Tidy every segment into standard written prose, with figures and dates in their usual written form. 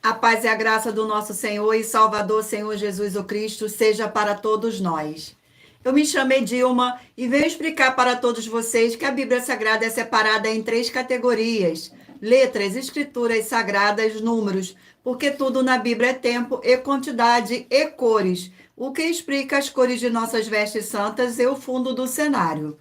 A paz e a graça do nosso Senhor e Salvador, Senhor Jesus o Cristo, seja para todos nós. Eu me chamo Edilma e venho explicar para todos vocês que a Bíblia Sagrada é separada em 3 categorias: letras, escrituras sagradas, números, porque tudo na Bíblia é tempo e quantidade e cores, o que explica as cores de nossas vestes santas e o fundo do cenário.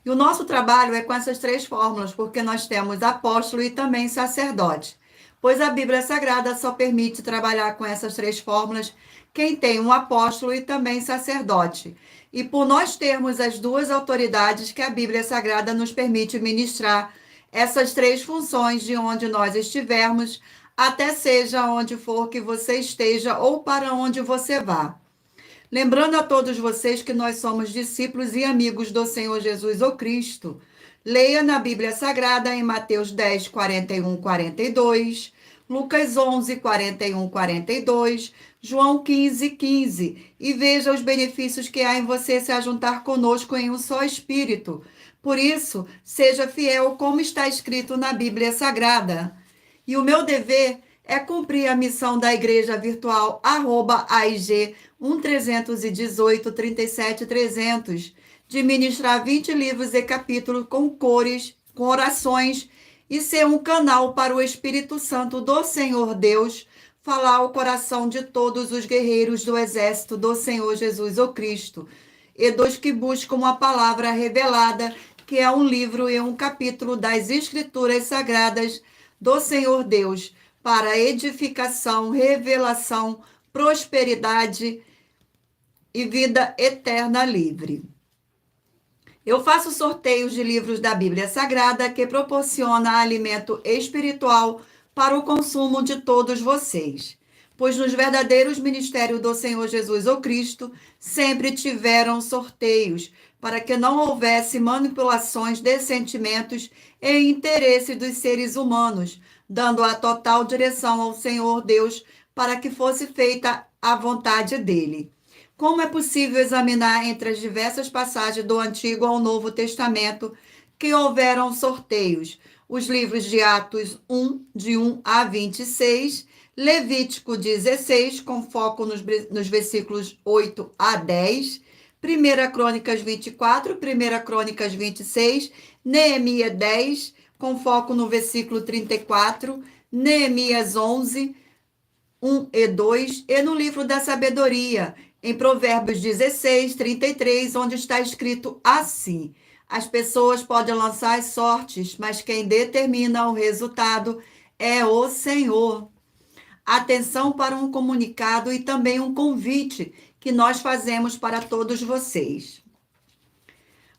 E o nosso trabalho é com essas 3 fórmulas, porque nós temos apóstolo e também sacerdote. Pois a Bíblia Sagrada só permite trabalhar com essas 3 fórmulas quem tem um apóstolo e também sacerdote. E por nós termos as 2 autoridades que a Bíblia Sagrada nos permite ministrar essas 3 funções de onde nós estivermos, até seja onde for que você esteja ou para onde você vá. Lembrando a todos vocês que nós somos discípulos e amigos do Senhor Jesus o Cristo. Leia na Bíblia Sagrada em Mateus 10, 41, 42, Lucas 11, 41, 42, João 15, 15, e veja os benefícios que há em você se ajuntar conosco em um só Espírito. Por isso, seja fiel como está escrito na Bíblia Sagrada. E o meu dever é cumprir a missão da Igreja Virtual @AIG 1318 37 300, de ministrar 20 livros e capítulos com cores, com orações, e ser um canal para o Espírito Santo do Senhor Deus falar ao coração de todos os guerreiros do exército do Senhor Jesus o Cristo, e dos que buscam a palavra revelada, que é um livro e um capítulo das Escrituras Sagradas do Senhor Deus, para edificação, revelação, prosperidade e vida eterna livre. Eu faço sorteios de livros da Bíblia Sagrada que proporciona alimento espiritual para o consumo de todos vocês, pois nos verdadeiros ministérios do Senhor Jesus o Cristo sempre tiveram sorteios, para que não houvesse manipulações de sentimentos e interesses dos seres humanos, dando a total direção ao Senhor Deus para que fosse feita a vontade dele. Como é possível examinar entre as diversas passagens do Antigo ao Novo Testamento que houveram sorteios? Os livros de Atos 1, de 1 a 26, Levítico 16, com foco nos versículos 8 a 10, 1 Crônicas 24, 1 Crônicas 26, Neemias 10, com foco no versículo 34, Neemias 11, 1 e 2, e no livro da sabedoria, em Provérbios 16, 33, onde está escrito assim: as pessoas podem lançar as sortes, mas quem determina o resultado é o Senhor. Atenção para um comunicado e também um convite que nós fazemos para todos vocês.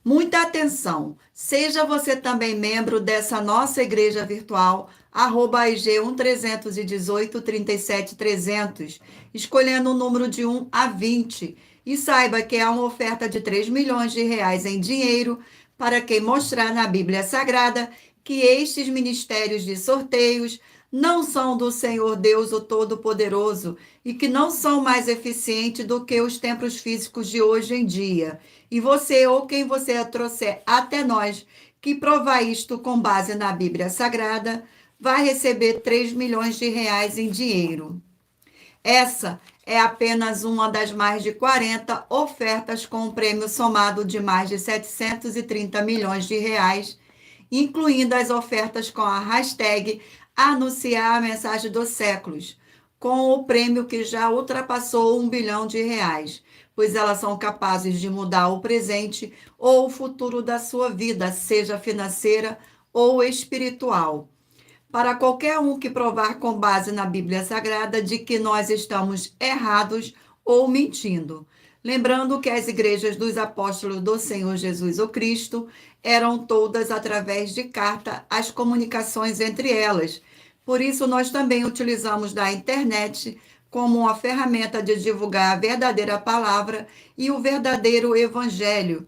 Muita atenção! Seja você também membro dessa nossa igreja virtual, @IG 1318 37 300, escolhendo o número de 1 a 20. E saiba que há uma oferta de 3 milhões de reais em dinheiro para quem mostrar na Bíblia Sagrada que estes ministérios de sorteios não são do Senhor Deus o Todo-Poderoso e que não são mais eficientes do que os templos físicos de hoje em dia. E você ou quem você trouxer até nós que provar isto com base na Bíblia Sagrada vai receber 3 milhões de reais em dinheiro. Essa é apenas uma das mais de 40 ofertas com um prêmio somado de mais de 730 milhões de reais, incluindo as ofertas com a hashtag Anunciar a Mensagem dos Séculos, com o prêmio que já ultrapassou 1 bilhão de reais, pois elas são capazes de mudar o presente ou o futuro da sua vida, seja financeira ou espiritual. Para qualquer um que provar com base na Bíblia Sagrada de que nós estamos errados ou mentindo. Lembrando que as igrejas dos apóstolos do Senhor Jesus o Cristo eram todas através de carta, as comunicações entre elas. Por isso, nós também utilizamos da internet como uma ferramenta de divulgar a verdadeira palavra e o verdadeiro evangelho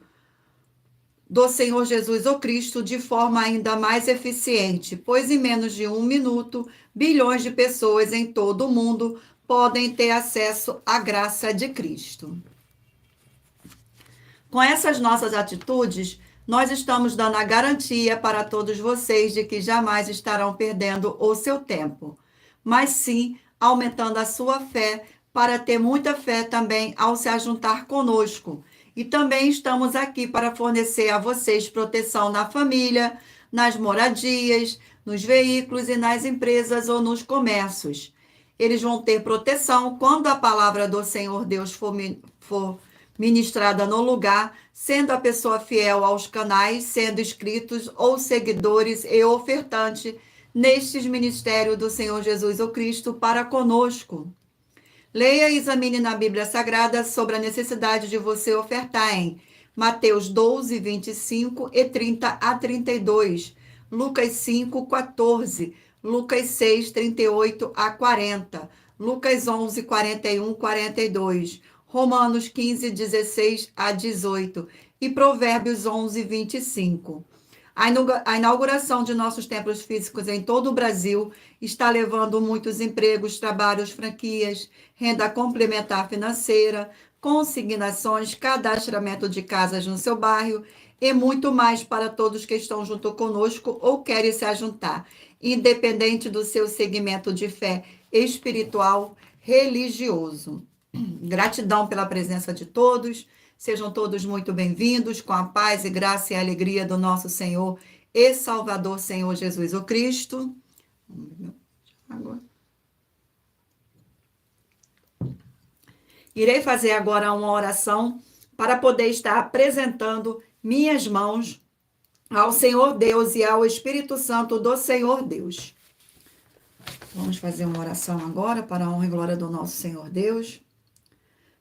do Senhor Jesus o Cristo de forma ainda mais eficiente, pois em menos de 1 minuto, bilhões de pessoas em todo o mundo podem ter acesso à graça de Cristo. Com essas nossas atitudes, nós estamos dando a garantia para todos vocês de que jamais estarão perdendo o seu tempo, mas sim aumentando a sua fé, para ter muita fé também ao se ajuntar conosco. E também estamos aqui para fornecer a vocês proteção na família, nas moradias, nos veículos e nas empresas ou nos comércios. Eles vão ter proteção quando a palavra do Senhor Deus for ministrada no lugar, sendo a pessoa fiel aos canais, sendo inscritos ou seguidores e ofertante nestes ministérios do Senhor Jesus o Cristo para conosco. Leia e examine na Bíblia Sagrada sobre a necessidade de você ofertar em Mateus 12, 25 e 30 a 32, Lucas 5, 14, Lucas 6, 38 a 40, Lucas 11, 41, 42, Romanos 15, 16 a 18 e Provérbios 11, 25. A inauguração de nossos templos físicos em todo o Brasil está levando muitos empregos, trabalhos, franquias, renda complementar financeira, consignações, cadastramento de casas no seu bairro e muito mais para todos que estão junto conosco ou querem se ajuntar, independente do seu segmento de fé espiritual, religioso. Gratidão pela presença de todos. Sejam todos muito bem-vindos, com a paz e graça e alegria do nosso Senhor e Salvador, Senhor Jesus o Cristo. Irei fazer agora uma oração para poder estar apresentando minhas mãos ao Senhor Deus e ao Espírito Santo do Senhor Deus. Vamos fazer uma oração agora para a honra e glória do nosso Senhor Deus.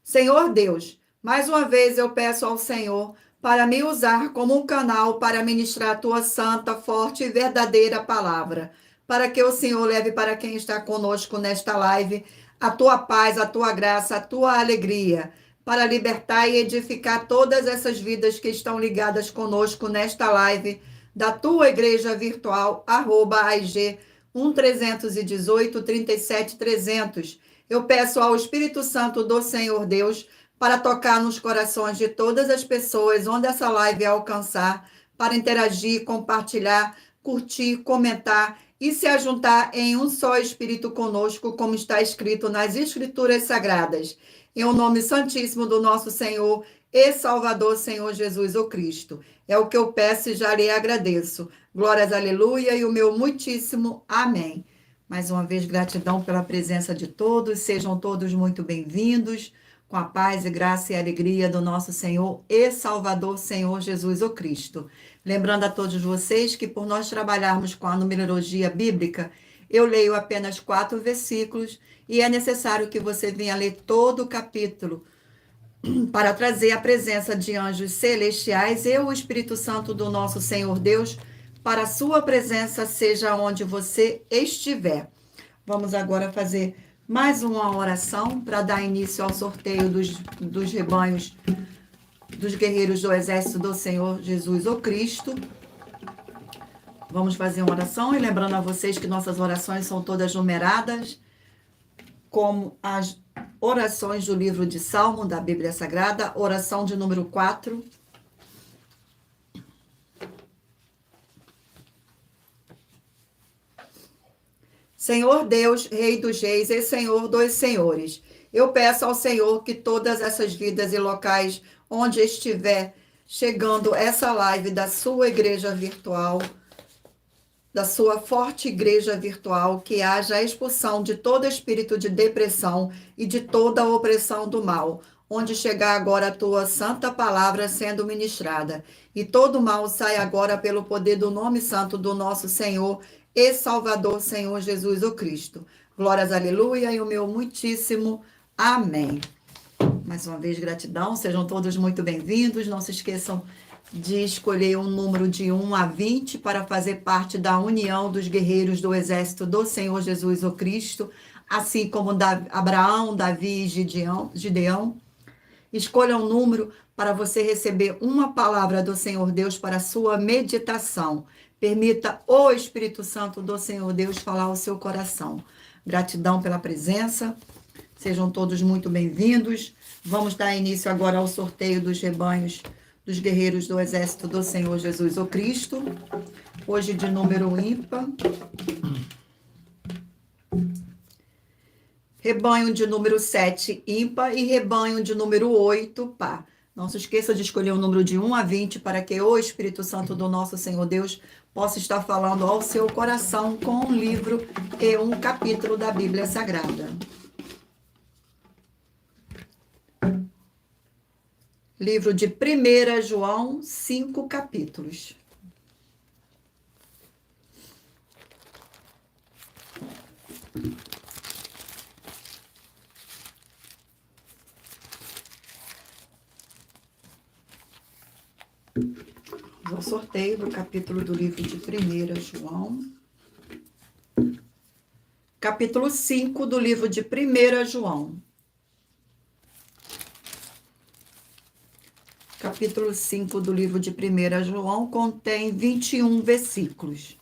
Senhor Deus, mais uma vez eu peço ao Senhor para me usar como um canal para ministrar a tua santa, forte e verdadeira palavra, para que o Senhor leve para quem está conosco nesta live a tua paz, a tua graça, a tua alegria, para libertar e edificar todas essas vidas que estão ligadas conosco nesta live da tua igreja virtual, @AIG 1318 37 300. Eu peço ao Espírito Santo do Senhor Deus para tocar nos corações de todas as pessoas onde essa live alcançar, para interagir, compartilhar, curtir, comentar e se ajuntar em um só Espírito conosco, como está escrito nas Escrituras Sagradas. Em o nome santíssimo do nosso Senhor e Salvador, Senhor Jesus o Cristo. É o que eu peço e já lhe agradeço. Glórias, aleluia, e o meu muitíssimo amém. Mais uma vez, gratidão pela presença de todos. Sejam todos muito bem-vindos, com a paz e graça e alegria do nosso Senhor e Salvador, Senhor Jesus o Cristo. Lembrando a todos vocês que por nós trabalharmos com a numerologia bíblica, eu leio apenas 4 versículos e é necessário que você venha ler todo o capítulo para trazer a presença de anjos celestiais e o Espírito Santo do nosso Senhor Deus para a sua presença, seja onde você estiver. Vamos agora fazer mais uma oração para dar início ao sorteio dos rebanhos dos guerreiros do exército do Senhor Jesus o Cristo. Vamos fazer uma oração e lembrando a vocês que nossas orações são todas numeradas, como as orações do livro de Salmo da Bíblia Sagrada, oração de número 4. Senhor Deus, Rei dos Reis e Senhor dos Senhores, eu peço ao Senhor que todas essas vidas e locais onde estiver chegando essa live da sua igreja virtual, da sua forte igreja virtual, que haja a expulsão de todo espírito de depressão e de toda a opressão do mal, onde chegar agora a tua santa palavra sendo ministrada. E todo mal sai agora pelo poder do nome santo do nosso Senhor e Salvador, Senhor Jesus o Cristo. Glórias, aleluia, e o meu muitíssimo amém. Mais uma vez, gratidão, sejam todos muito bem-vindos. Não se esqueçam de escolher um número de 1 a 20 para fazer parte da união dos guerreiros do exército do Senhor Jesus o Cristo, assim como Abraão, Davi e Gideão. Escolha um número para você receber uma palavra do Senhor Deus para a sua meditação. Permita o Espírito Santo do Senhor Deus falar ao seu coração. Gratidão pela presença. Sejam todos muito bem-vindos. Vamos dar início agora ao sorteio dos rebanhos dos guerreiros do exército do Senhor Jesus o Cristo. Hoje de número ímpar. Rebanho de número 7, ímpar, e rebanho de número 8, par. Não se esqueça de escolher o número de 1 a 20 para que o Espírito Santo do nosso Senhor Deus possa estar falando ao seu coração com um livro e um capítulo da Bíblia Sagrada. Livro de 1 João, 5 capítulos. Vou sorteio do capítulo do livro de 1 João. Capítulo 5 do livro de 1 João. Capítulo 5 do livro de 1 João contém 21 versículos,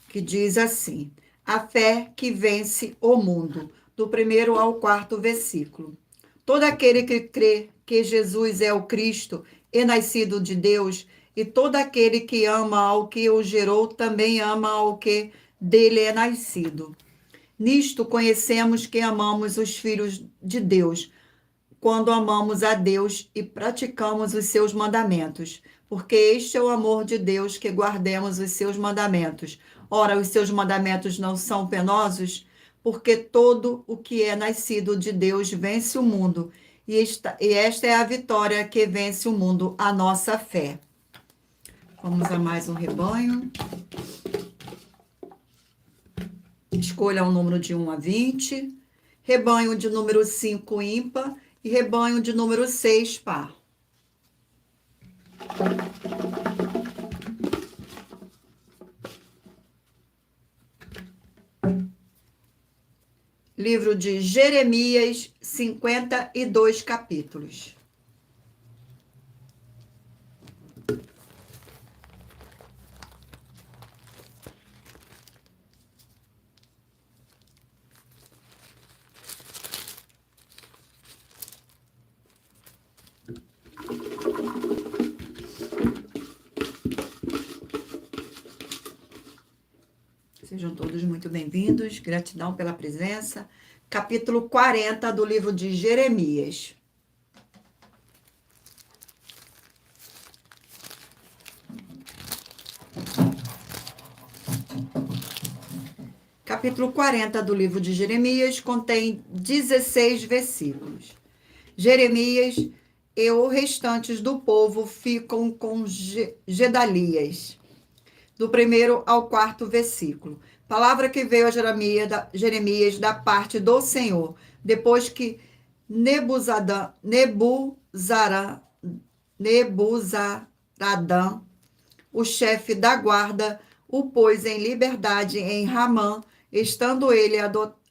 que diz assim: a fé que vence o mundo, do 1º ao 4º versículo. Todo aquele que crê que Jesus é o Cristo e nascido de Deus, e todo aquele que ama ao que o gerou, também ama ao que dele é nascido. Nisto conhecemos que amamos os filhos de Deus, quando amamos a Deus e praticamos os seus mandamentos, porque este é o amor de Deus, que guardemos os seus mandamentos. Ora, os seus mandamentos não são penosos, porque todo o que é nascido de Deus vence o mundo, e esta é a vitória que vence o mundo, a nossa fé. Vamos a mais um rebanho. Escolha um número de 1 a 20. Rebanho de número 5, ímpar, e rebanho de número 6, par. Livro de Jeremias, 52 capítulos. Sejam todos muito bem-vindos, gratidão pela presença. Capítulo 40 do livro de Jeremias. Capítulo 40 do livro de Jeremias contém 16 versículos. Jeremias e os restantes do povo ficam com Gedalias, do 1º ao 4º versículo. Palavra que veio a Jeremias da parte do Senhor, depois que Nebuzaradan, o chefe da guarda, o pôs em liberdade em Ramã, estando ele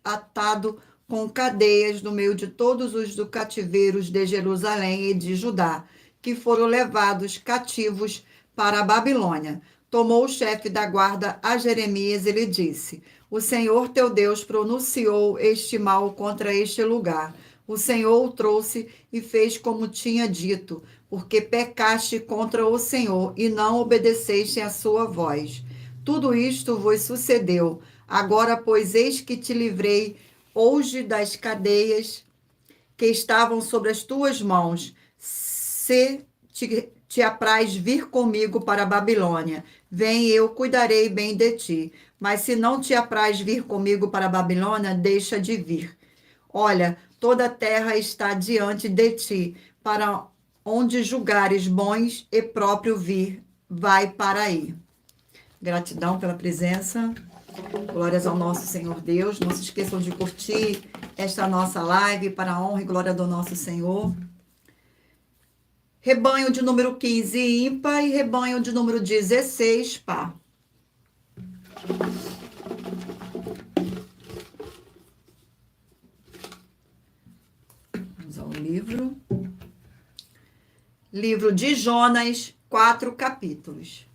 atado com cadeias no meio de todos os do cativeiros de Jerusalém e de Judá, que foram levados cativos para a Babilônia. Tomou o chefe da guarda a Jeremias e lhe disse: o Senhor teu Deus pronunciou este mal contra este lugar. O Senhor o trouxe e fez como tinha dito, porque pecaste contra o Senhor e não obedeceste à sua voz. Tudo isto vos sucedeu. Agora, pois, eis que te livrei hoje das cadeias que estavam sobre as tuas mãos. Se te apraz vir comigo para a Babilônia, vem, eu cuidarei bem de ti. Mas se não te apraz vir comigo para a Babilônia, deixa de vir. Olha, toda a terra está diante de ti, para onde julgares bons e próprio vir, vai para aí. Gratidão pela presença. Glórias ao nosso Senhor Deus. Não se esqueçam de curtir esta nossa live para a honra e glória do nosso Senhor. Rebanho de número 15, ímpar, e rebanho de número 16, par. Vamos ao livro. Livro de Jonas, 4 capítulos.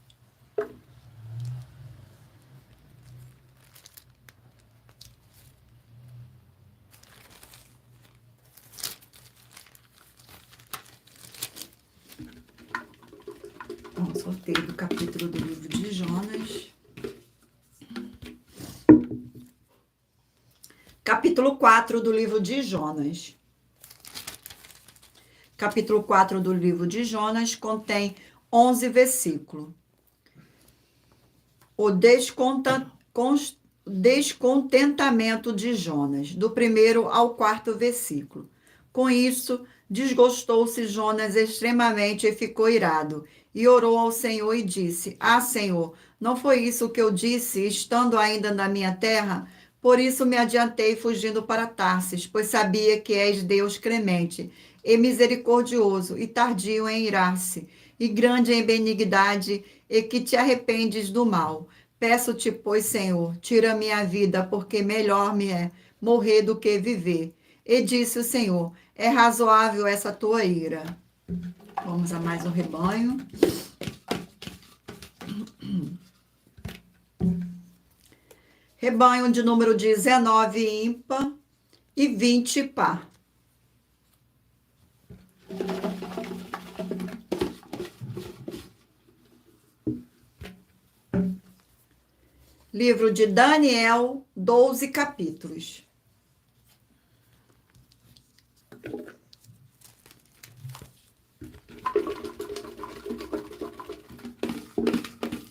Vamos sorteio do capítulo do livro de Jonas. Capítulo Capítulo 4 do livro de Jonas. Capítulo 4 do livro de Jonas contém 11 versículos. O descontentamento de Jonas, do 1º ao 4º versículo. Com isso, desgostou-se Jonas extremamente e ficou irado, e orou ao Senhor e disse: Ah, Senhor, não foi isso que eu disse, estando ainda na minha terra? Por isso me adiantei fugindo para Tarsis, pois sabia que és Deus clemente e misericordioso e tardio em irar-se, e grande em benignidade, e que te arrependes do mal. Peço-te, pois, Senhor, tira minha vida, porque melhor me é morrer do que viver. E disse o Senhor: é razoável essa tua ira. Vamos a mais um rebanho. Rebanho de número 19 ímpar e 20 par. Livro de Daniel, 12 capítulos.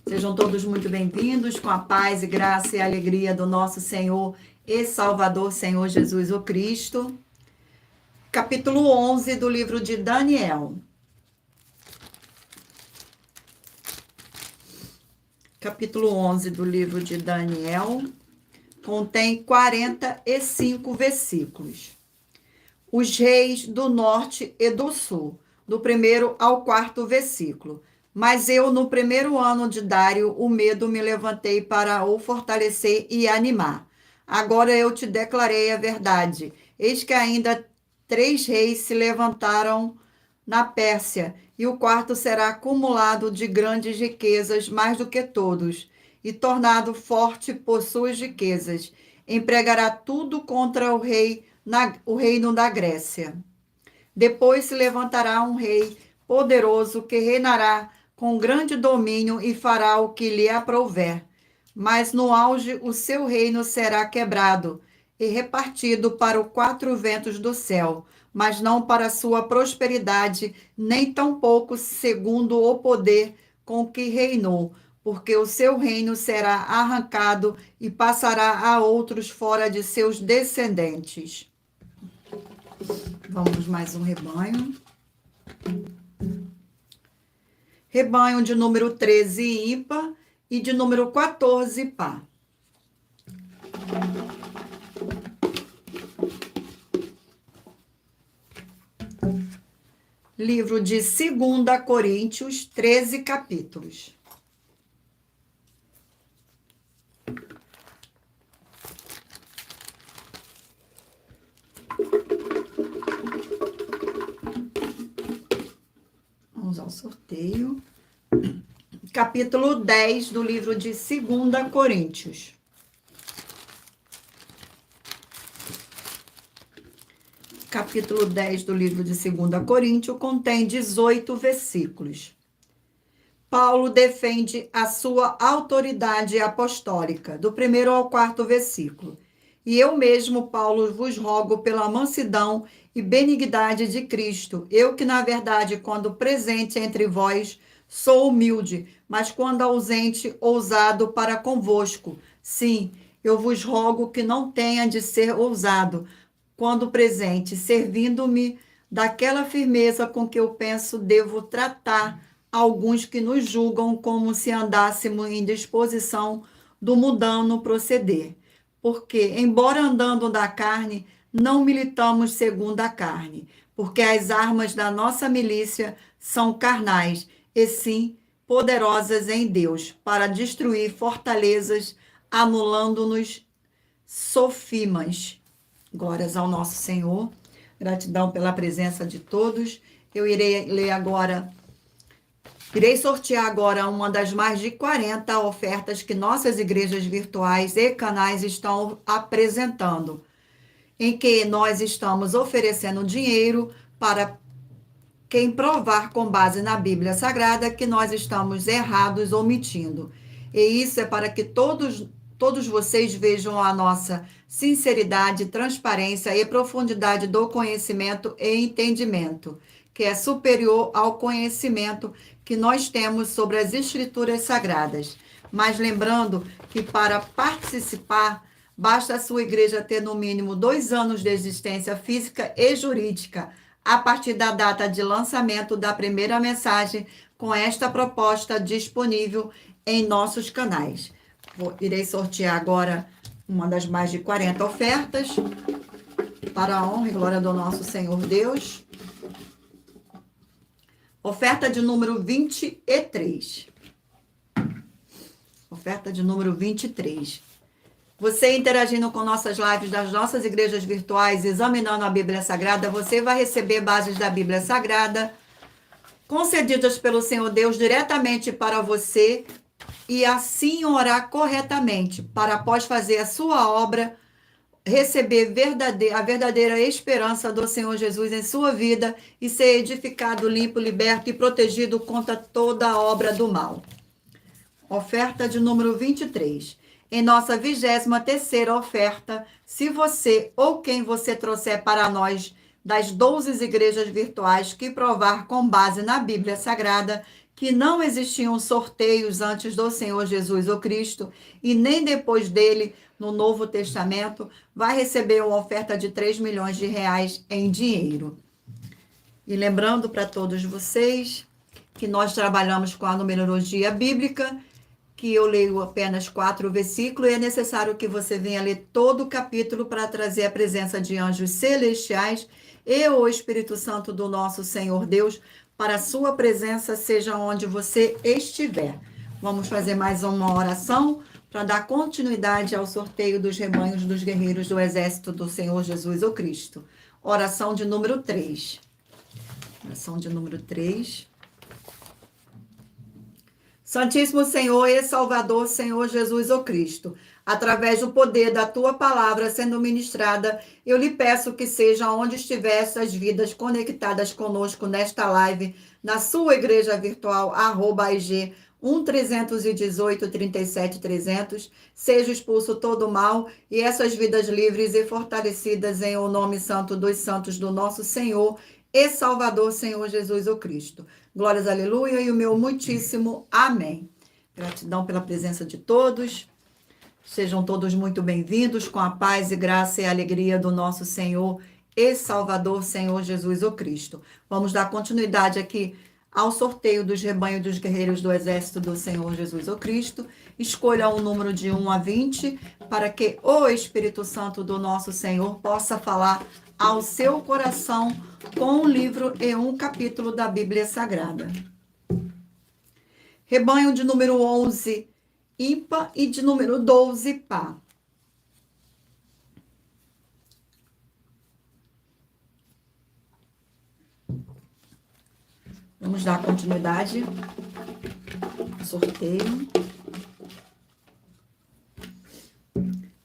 Sejam todos muito bem-vindos, com a paz e graça e alegria do nosso Senhor e Salvador, Senhor Jesus o Cristo. Capítulo 11 do livro de Daniel. Capítulo 11 do livro de Daniel contém 45 versículos. Os reis do norte e do sul, do 1º ao 4º versículo. Mas eu, no 1º ano de Dário, o medo me levantei para o fortalecer e animar. Agora eu te declarei a verdade. Eis que ainda 3 reis se levantaram na Pérsia, e o quarto será acumulado de grandes riquezas, mais do que todos, e tornado forte por suas riquezas. Empregará tudo contra o reino da Grécia. Depois se levantará um rei poderoso que reinará com grande domínio e fará o que lhe aprouver. Mas no auge o seu reino será quebrado e repartido para os 4 ventos do céu, mas não para sua prosperidade, nem tampouco segundo o poder com que reinou, porque o seu reino será arrancado e passará a outros fora de seus descendentes. Vamos mais um rebanho. Rebanho de número 13 ímpar e de número 14 par. Livro de 2 Coríntios, 13 capítulos. Vamos ao sorteio. Capítulo 10 do livro de 2 Coríntios. Capítulo 10 do livro de 2 Coríntios contém 18 versículos. Paulo defende a sua autoridade apostólica, do 1º ao 4º versículo. E eu mesmo, Paulo, vos rogo pela mansidão e benignidade de Cristo, eu que, na verdade, quando presente entre vós, sou humilde, mas quando ausente, ousado para convosco. Sim, eu vos rogo que não tenha de ser ousado, quando presente, servindo-me daquela firmeza com que eu penso devo tratar alguns que nos julgam como se andássemos em disposição do mundano proceder. Porque, embora andando da carne, não militamos segundo a carne, porque as armas da nossa milícia são carnais, e sim poderosas em Deus, para destruir fortalezas, anulando-nos sofimas. Glórias ao nosso Senhor. Gratidão pela presença de todos. Eu irei ler agora, irei sortear agora uma das mais de 40 ofertas que nossas igrejas virtuais e canais estão apresentando, em que nós estamos oferecendo dinheiro para quem provar com base na Bíblia Sagrada que nós estamos errados ou mentindo. E isso é para que todos todos vocês vejam a nossa sinceridade, transparência e profundidade do conhecimento e entendimento, que é superior ao conhecimento que nós temos sobre as Escrituras Sagradas. Mas lembrando que para participar, basta a sua igreja ter no mínimo 2 anos de existência física e jurídica, a partir da data de lançamento da primeira mensagem, com esta proposta disponível em nossos canais. Irei sortear agora uma das mais de 40 ofertas, para a honra e glória do nosso Senhor Deus. Oferta de número 23. Oferta de número 23. Você interagindo com nossas lives das nossas igrejas virtuais, examinando a Bíblia Sagrada, você vai receber bases da Bíblia Sagrada, concedidas pelo Senhor Deus diretamente para você, e assim orar corretamente, para após fazer a sua obra, receber a verdadeira esperança do Senhor Jesus em sua vida e ser edificado, limpo, liberto e protegido contra toda a obra do mal. Oferta de número 23. Em nossa 23ª oferta, se você ou quem você trouxer para nós das 12 igrejas virtuais que provar com base na Bíblia Sagrada que não existiam sorteios antes do Senhor Jesus o Cristo e nem depois dele no Novo Testamento, vai receber uma oferta de 3 milhões de reais em dinheiro. E lembrando para todos vocês que nós trabalhamos com a numerologia bíblica, que eu leio apenas 4 versículos, e é necessário que você venha ler todo o capítulo para trazer a presença de anjos celestiais e o Espírito Santo do nosso Senhor Deus, para a sua presença, seja onde você estiver. Vamos fazer mais uma oração para dar continuidade ao sorteio dos rebanhos dos guerreiros do exército do Senhor Jesus o Cristo. Oração de número 3. Oração de número 3. Santíssimo Senhor e Salvador, Senhor Jesus o Cristo, através do poder da Tua palavra sendo ministrada, eu lhe peço que seja onde estiver essas vidas conectadas conosco nesta live, na sua igreja virtual, @IG 1318 37 300, seja expulso todo o mal e essas vidas livres e fortalecidas em o nome santo dos santos do nosso Senhor e Salvador, Senhor Jesus o Cristo. Glórias, aleluia, e o meu muitíssimo amém. Gratidão pela presença de todos. Sejam todos muito bem-vindos com a paz e graça e alegria do nosso Senhor e Salvador, Senhor Jesus o Cristo. Vamos dar continuidade aqui ao sorteio dos rebanhos dos guerreiros do exército do Senhor Jesus o Cristo. Escolha um número de 1 a 20 para que o Espírito Santo do nosso Senhor possa falar ao seu coração com um livro e um capítulo da Bíblia Sagrada. Rebanho de número 11, ímpar, e de número 12, par. Vamos dar continuidade ao sorteio.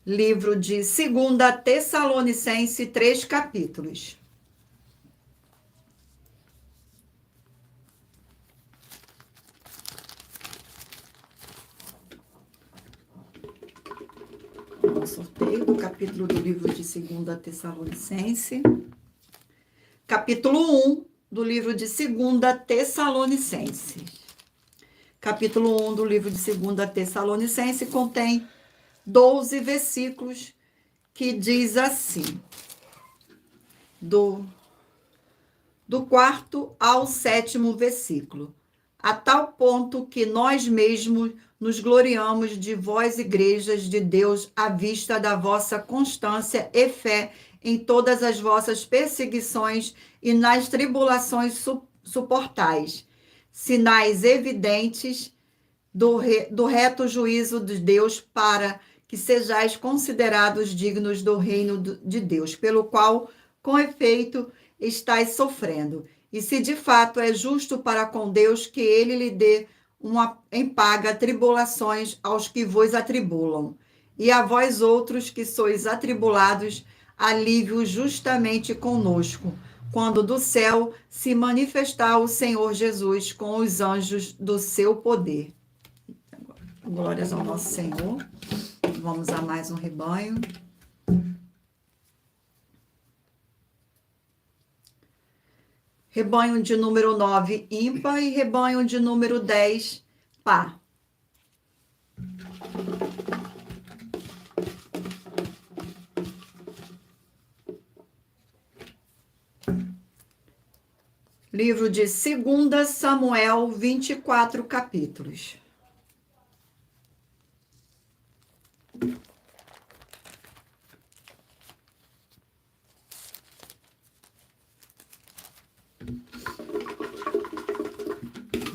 Livro de 2 Tessalonicenses, 3 capítulos. O sorteio do capítulo do livro de 2 Tessalonicenses. Capítulo 1 do livro de 2 Tessalonicenses. Capítulo 1 do livro de 2 Tessalonicenses contém 12 versículos, que diz assim, do 4º ao 7º versículo, a tal ponto que nós mesmos nos gloriamos de vós, igrejas de Deus, à vista da vossa constância e fé em todas as vossas perseguições e nas tribulações suportais, sinais evidentes do reto juízo de Deus, para que sejais considerados dignos do reino de Deus, pelo qual, com efeito, estáis sofrendo. E se de fato é justo para com Deus que ele lhe dê em paga tribulações aos que vos atribulam, e a vós outros que sois atribulados, alívio justamente conosco, quando do céu se manifestar o Senhor Jesus com os anjos do seu poder. Glórias ao nosso Senhor. Vamos a mais um rebanho. Rebanho de número 9, ímpar, e rebanho de número 10, par. Livro de 2 Samuel, 24 capítulos.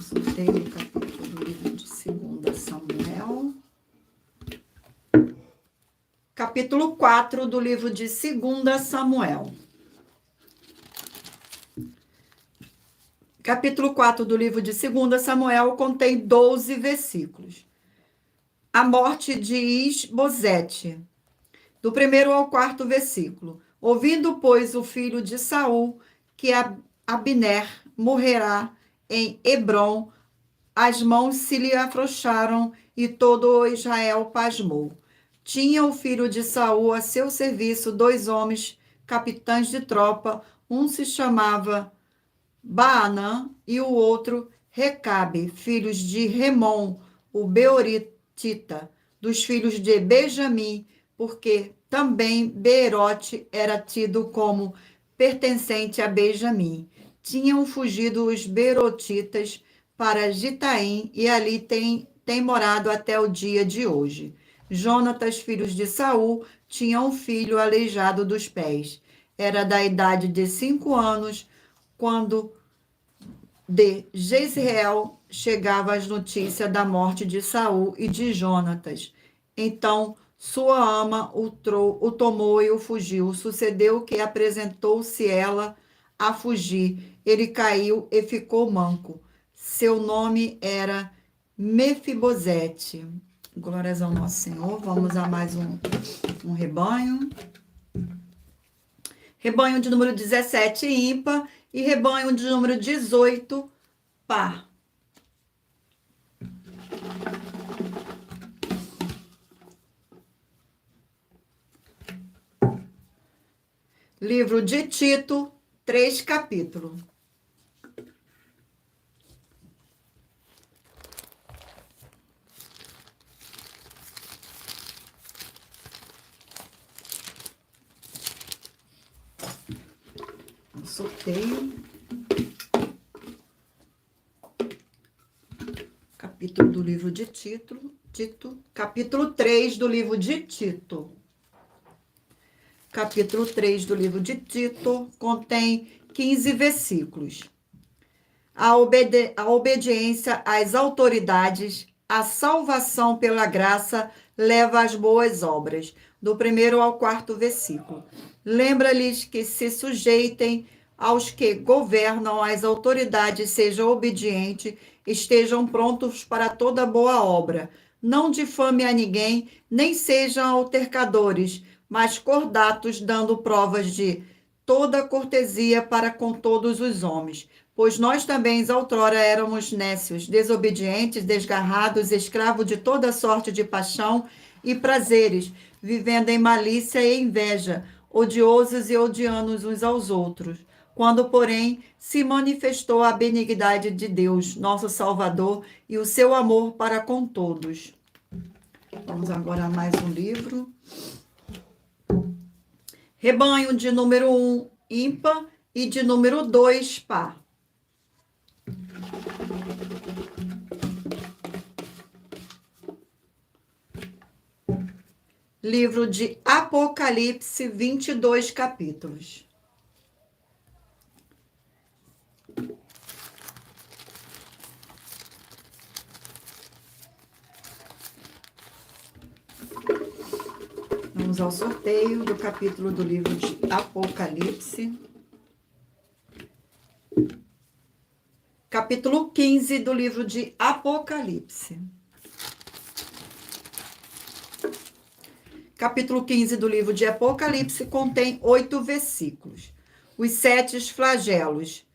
Soltei o capítulo do livro de 2 Samuel. Capítulo 4 do livro de 2 Samuel. Capítulo 4 do livro de 2 Samuel contém 12 versículos. A morte de Isbosete, do 1º ao 4º versículo. Ouvindo, pois, o filho de Saul, que Abner morrerá em Hebrom, as mãos se lhe afrouxaram e todo o Israel pasmou. Tinha o filho de Saul a seu serviço 2 homens, capitães de tropa, um se chamava Baanã e o outro Recabe, filhos de Remon, o Beoritita, dos filhos de Benjamim, porque também Beerote era tido como pertencente a Benjamim. Tinham fugido os Beerotitas para Gitaim e ali tem morado até o dia de hoje. Jonatas, filhos de Saul, tinha um filho aleijado dos pés. Era da idade de 5 anos, quando de Jezreel chegava as notícias da morte de Saul e de Jonatas. Então sua ama o tomou e o fugiu. Sucedeu que apresentou-se ela a fugir. Ele caiu e ficou manco. Seu nome era Mefibosete. Glórias ao nosso Senhor. Vamos a mais um rebanho. Rebanho de número 17, ímpar, e rebanho de número 18, par. Livro de Tito, 3 capítulos. Sorteio. Capítulo do livro de Tito. Capítulo 3 do livro de Tito. Capítulo 3 do livro de Tito contém 15 versículos. A obediência às autoridades, a salvação pela graça leva às boas obras. Do 1º ao 4º versículo. Lembra-lhes que se sujeitem aos que governam, as autoridades sejam obedientes, estejam prontos para toda boa obra. Não difame a ninguém, nem sejam altercadores, mas cordatos, dando provas de toda cortesia para com todos os homens. Pois nós também, outrora, éramos nécios, desobedientes, desgarrados, escravos de toda sorte de paixão e prazeres, vivendo em malícia e inveja, odiosos e odiando uns aos outros. Quando, porém, se manifestou a benignidade de Deus, nosso Salvador, e o seu amor para com todos. Vamos agora a mais um livro. Rebanho de número 1, ímpar, e de número 2, par. Livro de Apocalipse, 22 capítulos. Vamos ao sorteio do capítulo do livro de Apocalipse. Capítulo 15 do livro de Apocalipse. Capítulo 15 do livro de Apocalipse contém 8 versículos. Os 7 flagelos,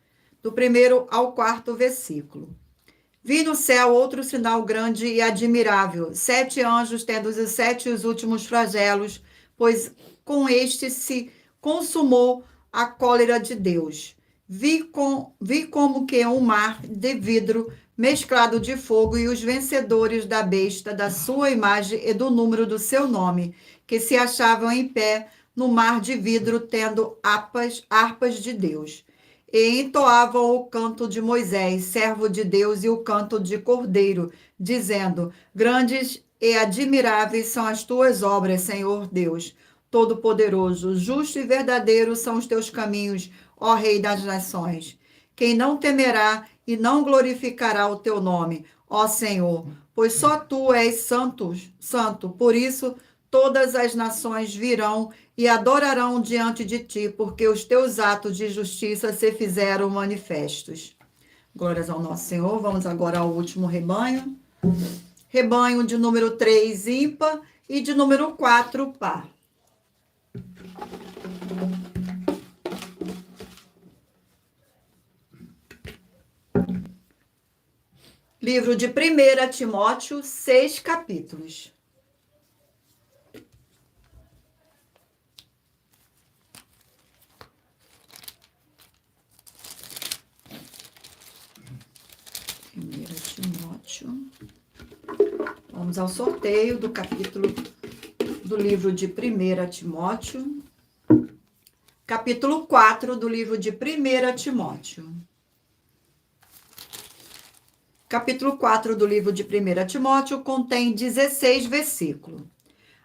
do 1º ao 4º versículo. Vi no céu outro sinal grande e admirável, 7 anjos tendo os 7 os últimos flagelos, pois com este se consumou a cólera de Deus. Vi como que um mar de vidro mesclado de fogo e os vencedores da besta, da sua imagem e do número do seu nome, que se achavam em pé no mar de vidro, tendo harpas de Deus. E entoavam o canto de Moisés, servo de Deus, e o canto de Cordeiro, dizendo: Grandes e admiráveis são as tuas obras, Senhor Deus Todo-Poderoso. Justo e verdadeiro são os teus caminhos, ó Rei das Nações. Quem não temerá e não glorificará o teu nome, ó Senhor? Pois só tu és santo. Por isso, todas as nações virão e adorarão diante de ti, porque os teus atos de justiça se fizeram manifestos. Glórias ao nosso Senhor. Vamos agora ao último rebanho. Rebanho de número 3, ímpar, e de número 4, par. Livro de 1 Timóteo, 6 capítulos. Timóteo. Vamos ao sorteio do capítulo do livro de 1 Timóteo. Capítulo 4 do livro de 1 Timóteo. Capítulo 4 do livro de 1 Timóteo contém 16 versículos.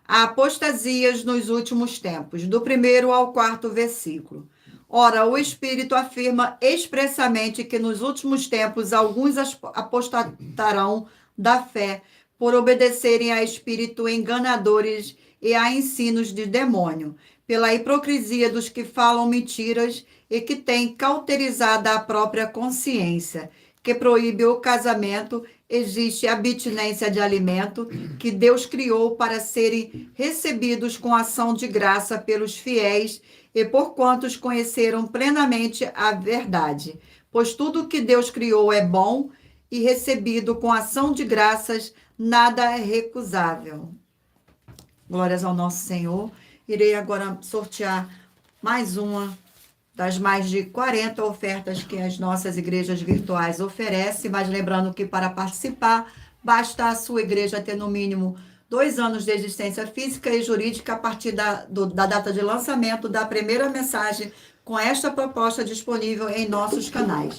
Há apostasias nos últimos tempos, do 1º ao 4º versículo. Ora, o Espírito afirma expressamente que nos últimos tempos alguns apostatarão da fé por obedecerem a espíritos enganadores e a ensinos de demônio, pela hipocrisia dos que falam mentiras e que têm cauterizado a própria consciência, que proíbe o casamento, existe abstinência de alimento que Deus criou para serem recebidos com ação de graça pelos fiéis e por quantos conheceram plenamente a verdade. Pois tudo que Deus criou é bom e recebido com ação de graças, nada é recusável. Glórias ao nosso Senhor. Irei agora sortear mais uma das mais de 40 ofertas que as nossas igrejas virtuais oferecem, mas lembrando que para participar, basta a sua igreja ter no mínimo 2 anos de existência física e jurídica a partir da data de lançamento da primeira mensagem com esta proposta disponível em nossos canais.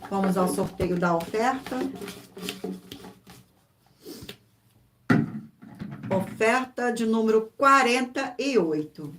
Vamos ao sorteio da oferta. Oferta de número 48.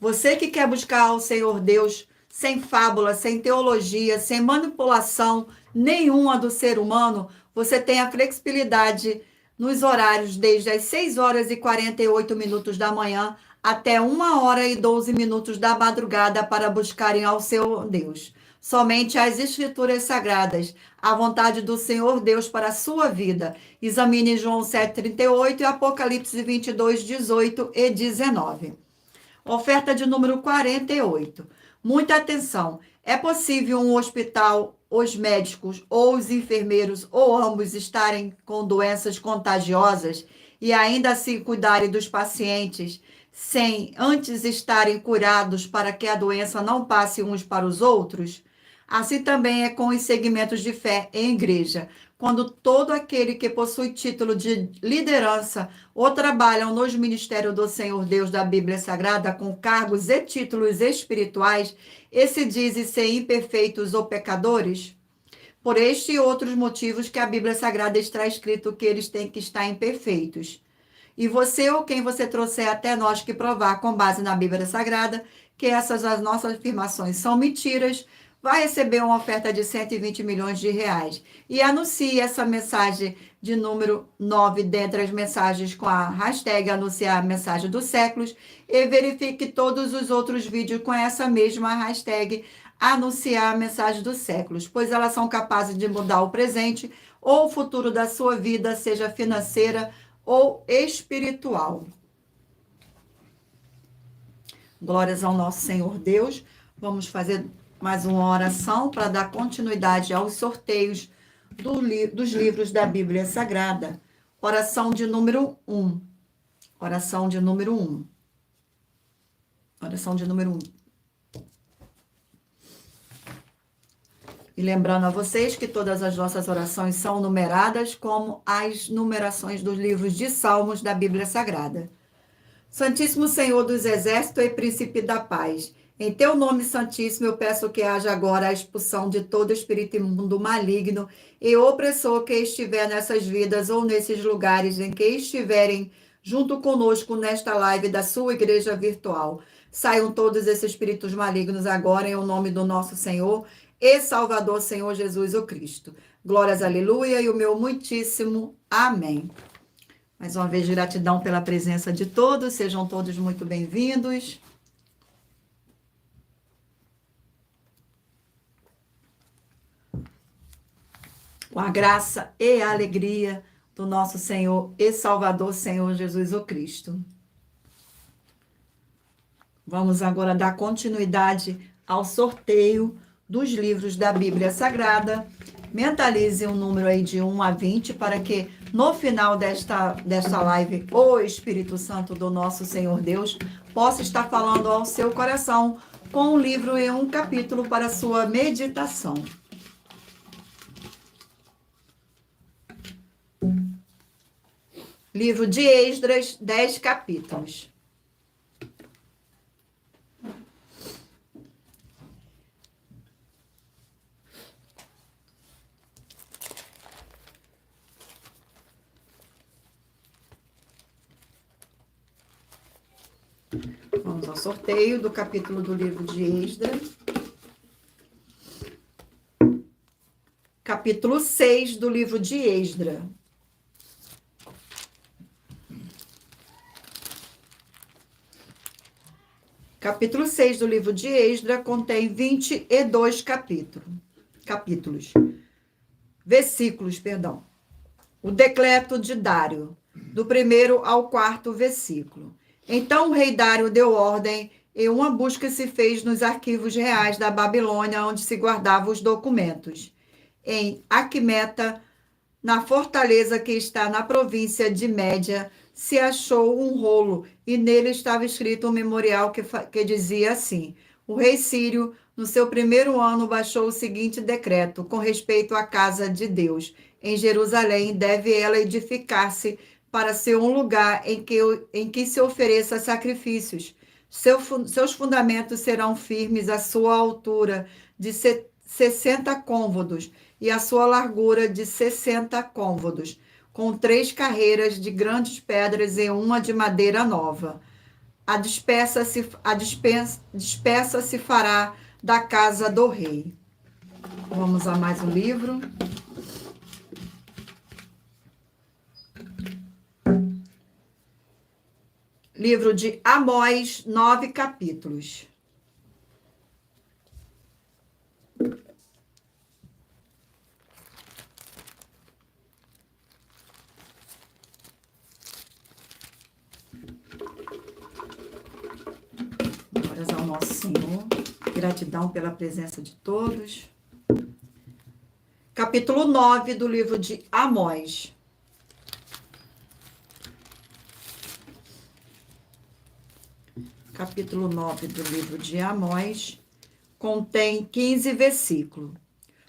Você que quer buscar o Senhor Deus sem fábula, sem teologia, sem manipulação nenhuma do ser humano, você tem a flexibilidade nos horários desde as 6h48 da manhã até 1h12 da madrugada para buscarem ao seu Deus. Somente as Escrituras Sagradas, a vontade do Senhor Deus para a sua vida. Examine João 7,38 e Apocalipse 22, 18 e 19. Oferta de número 48. Muita atenção. É possível um hospital, os médicos ou os enfermeiros ou ambos estarem com doenças contagiosas e ainda assim cuidarem dos pacientes sem antes estarem curados para que a doença não passe uns para os outros? Assim também é com os segmentos de fé em igreja. Quando todo aquele que possui título de liderança ou trabalham nos ministérios do Senhor Deus da Bíblia Sagrada com cargos e títulos espirituais e se dizem ser imperfeitos ou pecadores, por este e outros motivos que a Bíblia Sagrada está escrito que eles têm que estar imperfeitos. E você ou quem você trouxer até nós que provar com base na Bíblia Sagrada que essas as nossas afirmações são mentiras, vai receber uma oferta de 120 milhões de reais. E anuncie essa mensagem de número 9 dentre as mensagens com a hashtag anunciar a mensagem dos séculos e verifique todos os outros vídeos com essa mesma hashtag anunciar a mensagem dos séculos, pois elas são capazes de mudar o presente ou o futuro da sua vida, seja financeira ou espiritual. Glórias ao nosso Senhor Deus. Vamos fazer mais uma oração para dar continuidade aos sorteios dos livros da Bíblia Sagrada. Oração de número 1. Oração de número 1. Oração de número 1. E lembrando a vocês que todas as nossas orações são numeradas como as numerações dos livros de Salmos da Bíblia Sagrada. Santíssimo Senhor dos Exércitos e Príncipe da Paz, em teu nome santíssimo eu peço que haja agora a expulsão de todo espírito imundo maligno e opressor que estiver nessas vidas ou nesses lugares em que estiverem junto conosco nesta live da sua igreja virtual. Saiam todos esses espíritos malignos agora em o nome do nosso Senhor e Salvador, Senhor Jesus o Cristo. Glórias, aleluia, e o meu muitíssimo amém. Mais uma vez, gratidão pela presença de todos, sejam todos muito bem-vindos. Com a graça e a alegria do nosso Senhor e Salvador, Senhor Jesus o Cristo. Vamos agora dar continuidade ao sorteio dos livros da Bíblia Sagrada. Mentalize um número aí de 1 a 20 para que no final desta live o Espírito Santo do nosso Senhor Deus possa estar falando ao seu coração com um livro e um capítulo para sua meditação. Livro de Esdras, 10 capítulos. Vamos ao sorteio do capítulo do livro de Esdras. Capítulo 6 do livro de Esdras. Capítulo 6 do livro de Esdras contém 22 capítulos. Versículos, perdão. O decreto de Dário, do 1º ao 4º versículo. Então o rei Dário deu ordem e uma busca se fez nos arquivos reais da Babilônia, onde se guardavam os documentos. Em Aquimeta, na fortaleza que está na província de Média, se achou um rolo e nele estava escrito um memorial que dizia assim: o rei Sírio, no seu 1º ano, baixou o seguinte decreto com respeito à casa de Deus. Em Jerusalém deve ela edificar-se para ser um lugar em que se ofereça sacrifícios. Seus fundamentos serão firmes, a sua altura de 60 côvados e a sua largura de 60 côvados, com 3 carreiras de grandes pedras e uma de madeira nova. A dispersa se fará da casa do rei. Vamos a mais um livro. Livro de Amós, 9 capítulos. Glórias ao nosso Senhor. Gratidão pela presença de todos. Capítulo 9 do livro de Amós. Capítulo 9 do livro de Amós contém 15 versículos.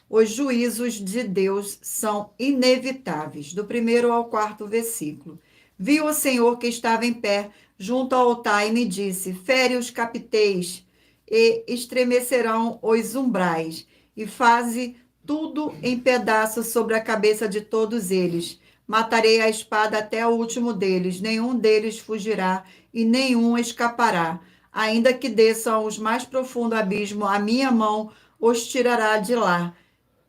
Os juízos de Deus são inevitáveis, do 1º ao 4º versículo. Viu o Senhor que estava em pé junto ao altar e me disse: fere os capiteis e estremecerão os umbrais, e faze tudo em pedaços sobre a cabeça de todos eles. Matarei a espada até o último deles, nenhum deles fugirá e nenhum escapará. Ainda que desçam os mais profundo abismo, a minha mão os tirará de lá.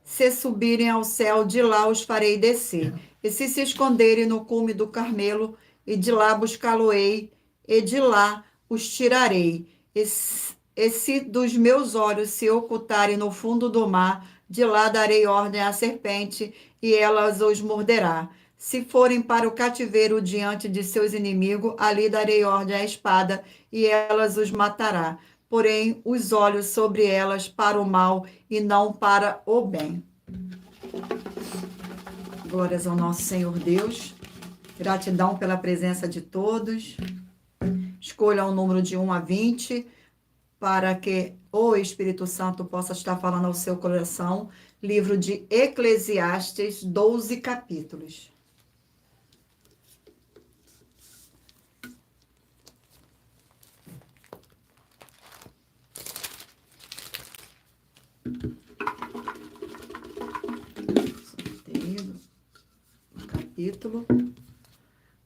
Se subirem ao céu, de lá os farei descer. E se esconderem no cume do Carmelo, e de lá buscá-lo-ei, e de lá os tirarei. E se dos meus olhos se ocultarem no fundo do mar, de lá darei ordem à serpente, e elas os morderá. Se forem para o cativeiro diante de seus inimigos, ali darei ordem à espada, e elas os matará. porém os olhos sobre elas para o mal e não para o bem. Glórias ao nosso Senhor Deus. Gratidão pela presença de todos. Escolha um número de 1 a 20 para que o Espírito Santo possa estar falando ao seu coração. Livro de Eclesiastes, 12 capítulos.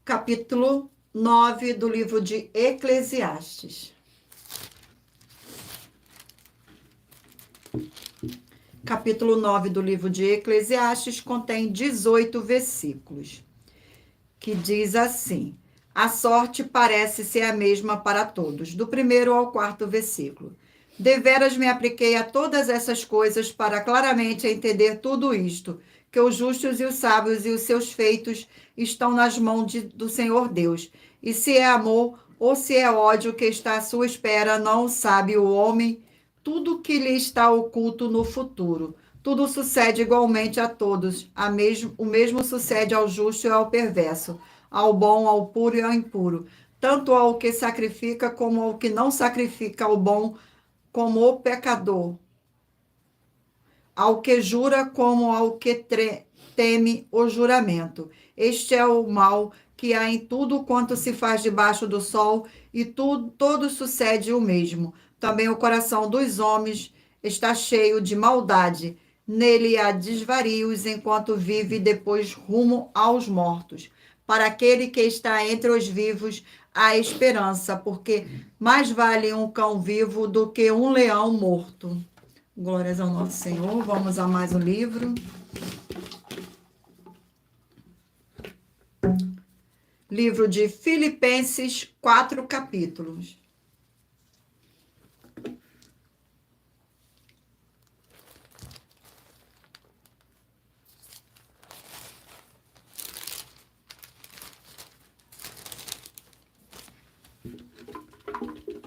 Capítulo 9 do livro de Eclesiastes. Capítulo 9 do livro de Eclesiastes contém 18 versículos, que diz assim: a sorte parece ser a mesma para todos, do 1º ao 4º versículo. Deveras me apliquei a todas essas coisas para claramente entender tudo isto, que os justos e os sábios e os seus feitos estão nas mãos do Senhor Deus. E se é amor ou se é ódio que está à sua espera, não sabe o homem tudo que lhe está oculto no futuro. Tudo sucede igualmente a todos. O mesmo sucede ao justo e ao perverso, ao bom, ao puro e ao impuro, tanto ao que sacrifica como ao que não sacrifica, ao bom como o pecador, ao que jura como ao que teme o juramento. Este é o mal que há em tudo quanto se faz debaixo do sol, e todo sucede o mesmo. Também o coração dos homens está cheio de maldade. Nele há desvarios enquanto vive, depois rumo aos mortos. Para aquele que está entre os vivos, há esperança, porque mais vale um cão vivo do que um leão morto. Glórias ao nosso Senhor. Vamos a mais um livro. Livro de Filipenses, 4 capítulos.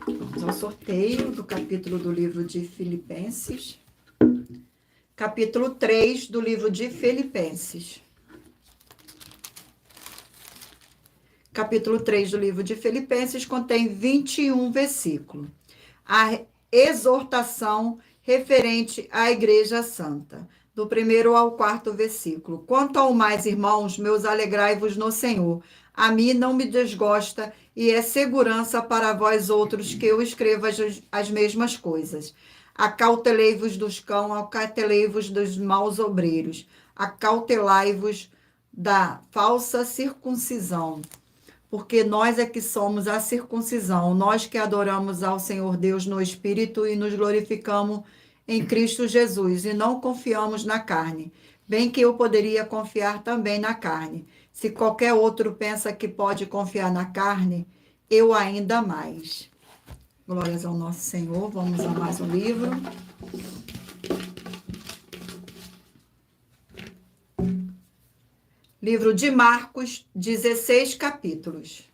Vamos ao sorteio do capítulo do livro de Filipenses. Capítulo 3 do livro de Filipenses. Capítulo 3 do livro de Filipenses contém 21 versículos. A exortação referente à Igreja Santa, do 1º ao 4º versículo. Quanto ao mais, irmãos, meus, alegrai-vos no Senhor. A mim não me desgosta e é segurança para vós outros que eu escreva as mesmas coisas. Acautelei-vos dos cães, acautelei-vos dos maus obreiros, acautelai-vos da falsa circuncisão. Porque nós é que somos a circuncisão, nós que adoramos ao Senhor Deus no Espírito e nos glorificamos em Cristo Jesus, e não confiamos na carne, bem que eu poderia confiar também na carne. Se qualquer outro pensa que pode confiar na carne, eu ainda mais. Glórias ao nosso Senhor. Vamos a mais um livro. Livro de Marcos, 16 capítulos.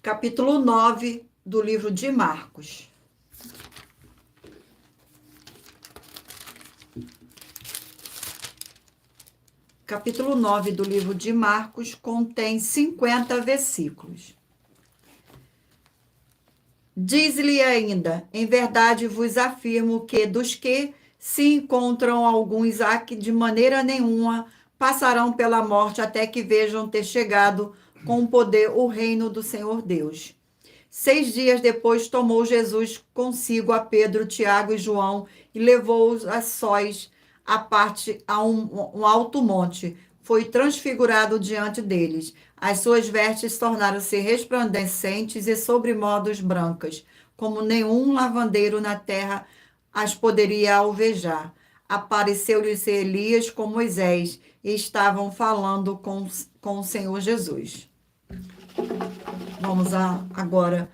Capítulo 9 do livro de Marcos. Capítulo 9 do livro de Marcos contém 50 versículos. Diz-lhe ainda: em verdade vos afirmo que dos que se encontram alguns há que de maneira nenhuma passarão pela morte até que vejam ter chegado com poder o reino do Senhor Deus. 6 dias depois tomou Jesus consigo a Pedro, Tiago e João e levou-os a sós à parte a um alto monte. Foi transfigurado diante deles. As suas vestes tornaram-se resplandecentes e sobremodos brancas, como nenhum lavandeiro na terra as poderia alvejar. Apareceu-lhes Elias com Moisés e estavam falando com o Senhor Jesus. Vamos agora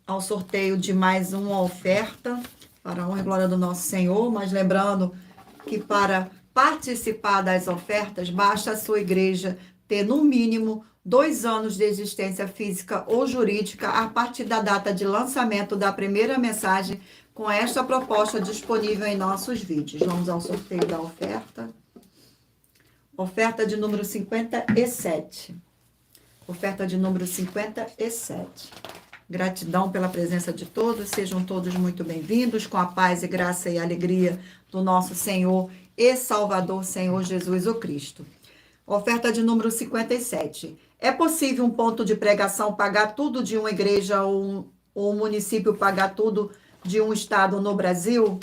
ao sorteio de mais uma oferta para a honra e glória do nosso Senhor, mas lembrando que para participar das ofertas, basta a sua igreja ter, no mínimo, 2 anos de existência física ou jurídica a partir da data de lançamento da primeira mensagem com esta proposta disponível em nossos vídeos. Vamos ao sorteio da oferta. Oferta de número 57. Oferta de número 57. Gratidão pela presença de todos, sejam todos muito bem-vindos, com a paz e graça e alegria do nosso Senhor e Salvador, Senhor Jesus o Cristo. Oferta de número 57. É possível um ponto de pregação pagar tudo de uma igreja ou um município pagar tudo de um estado no Brasil?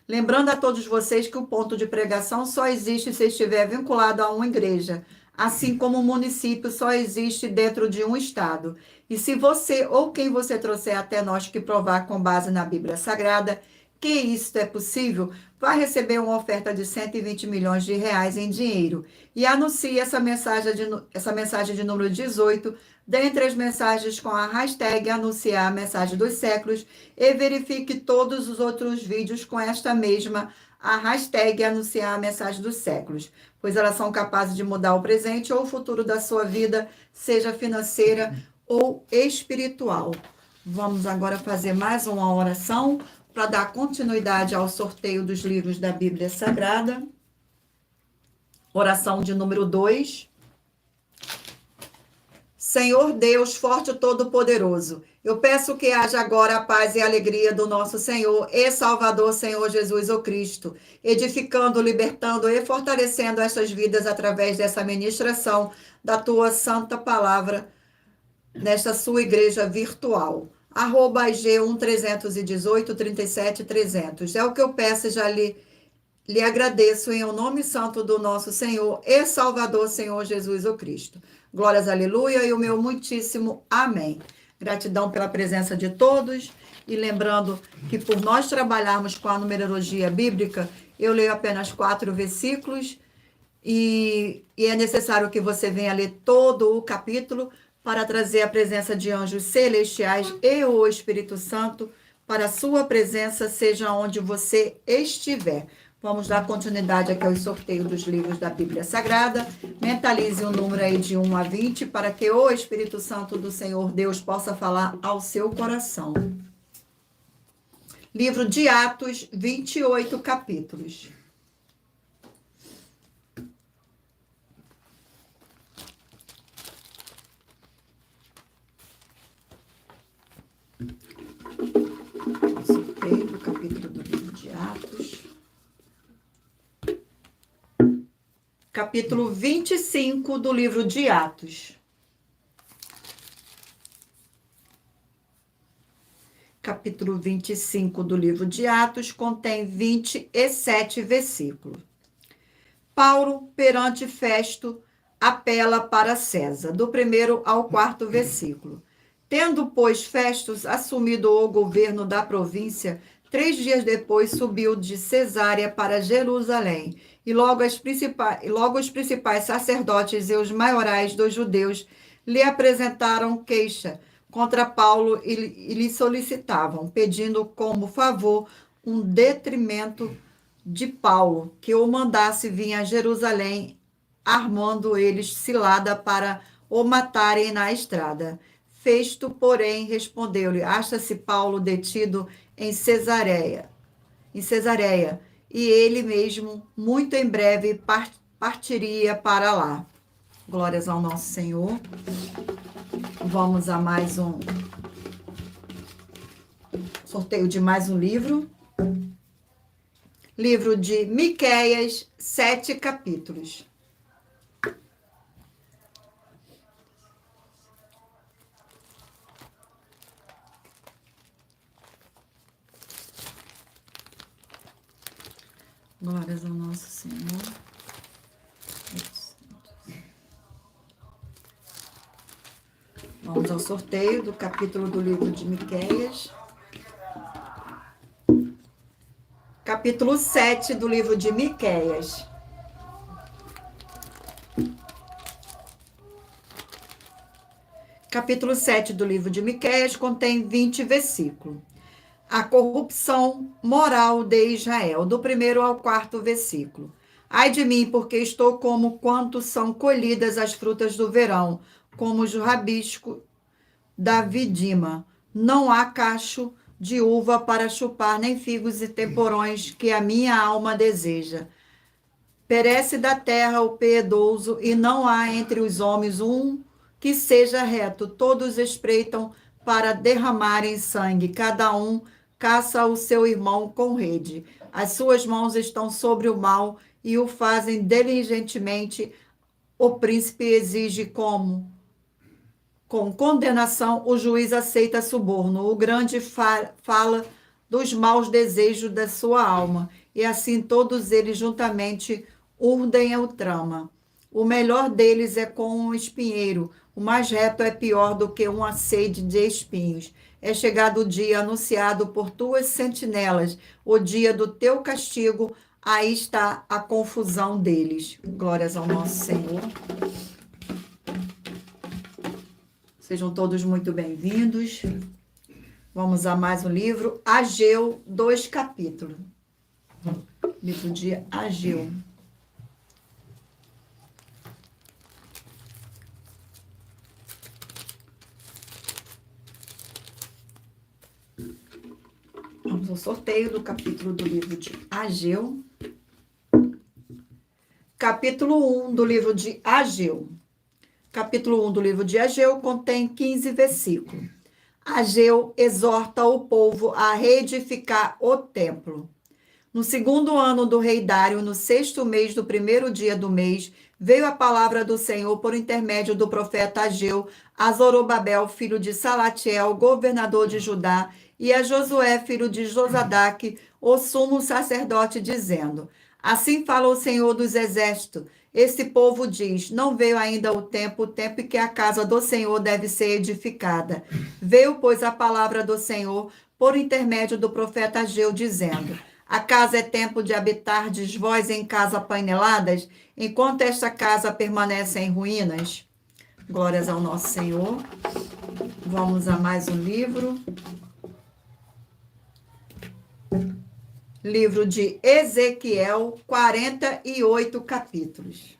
Lembrando a todos vocês que o ponto de pregação só existe se estiver vinculado a uma igreja, assim como o município só existe dentro de um estado. E se você ou quem você trouxer até nós que provar com base na Bíblia Sagrada que isto é possível, vai receber uma oferta de 120 milhões de reais em dinheiro. E anuncie essa mensagem de número 18, dentre as mensagens com a hashtag anunciar a mensagem dos séculos, e verifique todos os outros vídeos com esta mesma a hashtag anunciar a mensagem dos séculos, pois elas são capazes de mudar o presente ou o futuro da sua vida, seja financeira ou espiritual. Vamos agora fazer mais uma oração para dar continuidade ao sorteio dos livros da Bíblia Sagrada. Oração de número 2. Senhor Deus, forte e todo-poderoso, eu peço que haja agora a paz e a alegria do nosso Senhor e Salvador, Senhor Jesus o Cristo, edificando, libertando e fortalecendo estas vidas através dessa ministração da tua santa palavra nesta sua igreja virtual. @G1-318-37-300. É o que eu peço e já lhe agradeço em o nome santo do nosso Senhor e Salvador, Senhor Jesus o Cristo. Glórias, aleluia, e o meu muitíssimo amém. Gratidão pela presença de todos, e lembrando que por nós trabalharmos com a numerologia bíblica, eu leio apenas 4 versículos, e é necessário que você venha ler todo o capítulo para trazer a presença de anjos celestiais e o Espírito Santo para a sua presença, seja onde você estiver. Vamos dar continuidade aqui ao sorteio dos livros da Bíblia Sagrada. Mentalize um número aí de 1 a 20 para que o Espírito Santo do Senhor Deus possa falar ao seu coração. Livro de Atos, 28 capítulos. Sorteio do capítulo do livro de Atos. Capítulo 25 do livro de Atos. Capítulo 25 do livro de Atos contém 27 versículos. Paulo, perante Festo, apela para César, do 1º ao 4º versículo. Tendo, pois, Festus assumido o governo da província, 3 dias depois subiu de Cesárea para Jerusalém, e logo os principais sacerdotes e os maiorais dos judeus lhe apresentaram queixa contra Paulo e lhe solicitavam, pedindo como favor um detrimento de Paulo, que o mandasse vir a Jerusalém, armando eles cilada para o matarem na estrada. Festo, porém, respondeu-lhe: acha-se Paulo detido em Cesareia, e ele mesmo, muito em breve, partiria para lá. Glórias ao nosso Senhor. Vamos a mais um sorteio de mais um livro. Livro de Miqueias, 7 capítulos. Glórias ao nosso Senhor. Vamos ao sorteio do capítulo do livro de Miqueias. Capítulo 7 do livro de Miqueias. Capítulo 7 do livro de Miqueias contém 20 versículos. A corrupção moral de Israel, do 1º ao 4º versículo. Ai de mim, porque estou como quanto são colhidas as frutas do verão, como os rabiscos da vidima. Não há cacho de uva para chupar, nem figos e temporões que a minha alma deseja. Perece da terra o piedoso, e não há entre os homens um que seja reto. Todos espreitam para derramarem sangue, cada um caça o seu irmão com rede. As suas mãos estão sobre o mal e o fazem diligentemente. O príncipe exige como? Com condenação, o juiz aceita suborno. O grande fala dos maus desejos da sua alma, e assim todos eles juntamente urdem o trama. O melhor deles é com um espinheiro, o mais reto é pior do que uma sede de espinhos. É chegado o dia anunciado por tuas sentinelas, o dia do teu castigo, aí está a confusão deles. Glórias ao nosso Senhor. Sejam todos muito bem-vindos. Vamos a mais um livro, Ageu, 2 capítulos. Livro de Ageu. Vamos ao sorteio do capítulo do livro de Ageu. Capítulo 1 do livro de Ageu. Capítulo 1 do livro de Ageu contém 15 versículos. Ageu exorta o povo a reedificar o templo. No 2º ano do rei Dário, no 6º mês do 1º dia do mês, veio a palavra do Senhor por intermédio do profeta Ageu a Zorobabel, filho de Salatiel, governador de Judá, e a Josué, filho de Josadaque, o sumo sacerdote, dizendo: Assim fala o Senhor dos exércitos. Esse povo diz: não veio ainda o tempo em que a casa do Senhor deve ser edificada. Veio, pois, a palavra do Senhor por intermédio do profeta Ageu, dizendo: acaso é tempo de habitardes vós em casa paineladas, enquanto esta casa permanece em ruínas? Glórias ao nosso Senhor. Vamos a mais um livro. Livro de Ezequiel, 48 capítulos.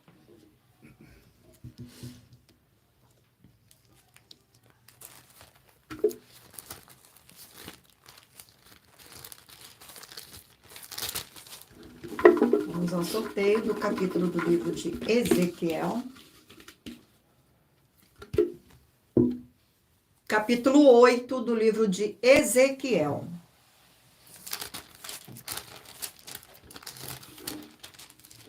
Vamos ao sorteio do capítulo do livro de Ezequiel. Capítulo 8 do livro de Ezequiel.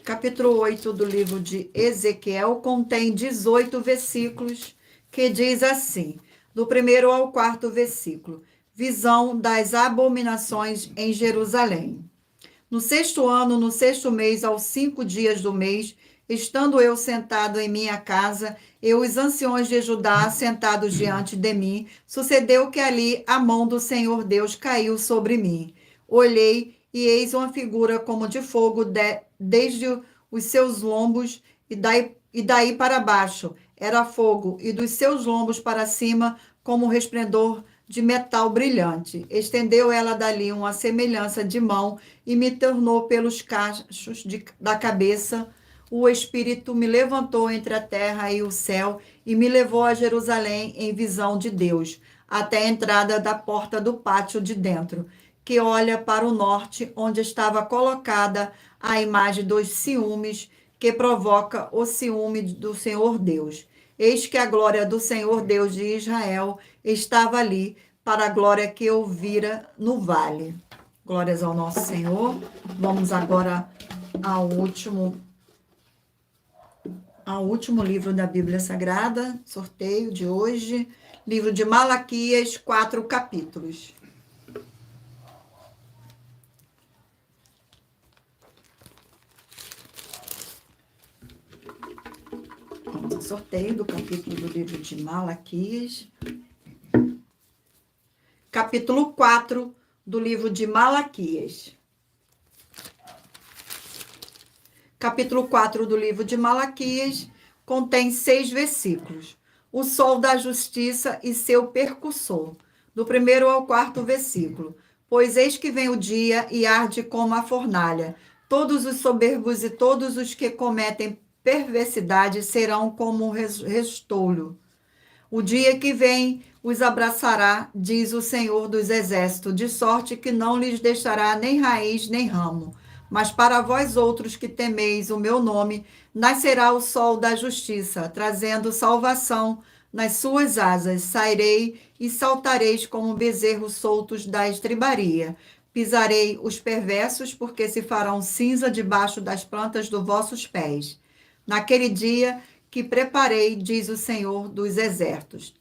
Capítulo 8 do livro de Ezequiel contém 18 versículos, que diz assim, do 1º ao 4º versículo: visão das abominações em Jerusalém. No 6º ano, no 6º mês, aos 5 dias do mês, estando eu sentado em minha casa, e os anciões de Judá sentados diante de mim, sucedeu que ali a mão do Senhor Deus caiu sobre mim. Olhei, e eis uma figura como de fogo desde os seus lombos e daí para baixo. Era fogo, e dos seus lombos para cima, como resplendor de metal brilhante. Estendeu ela dali uma semelhança de mão e me tornou pelos cachos da cabeça. O Espírito me levantou entre a terra e o céu e me levou a Jerusalém em visão de Deus, até a entrada da porta do pátio de dentro, que olha para o norte, onde estava colocada a imagem dos ciúmes, que provoca o ciúme do Senhor Deus. Eis que a glória do Senhor Deus de Israel estava ali, para a glória que eu vira no vale. Glórias ao nosso Senhor. Vamos agora ao último livro da Bíblia Sagrada, sorteio de hoje, livro de Malaquias, 4 capítulos. Vamos ao sorteio do capítulo do livro de Malaquias. Capítulo 4 do livro de Malaquias. Capítulo 4 do livro de Malaquias contém 6 versículos. o sol da justiça e seu percussor. Do 1º ao 4º versículo. Pois eis que vem o dia e arde como a fornalha. Todos os soberbos e todos os que cometem perversidade serão como um restolho. O dia que vem os abraçará, diz o Senhor dos Exércitos, de sorte que não lhes deixará nem raiz nem ramo. Mas para vós outros que temeis o meu nome, nascerá o sol da justiça, trazendo salvação nas suas asas. Sairei e saltareis como bezerros soltos da estribaria. Pisarei os perversos, porque se farão cinza debaixo das plantas dos vossos pés. Naquele dia que preparei, diz o Senhor dos exércitos.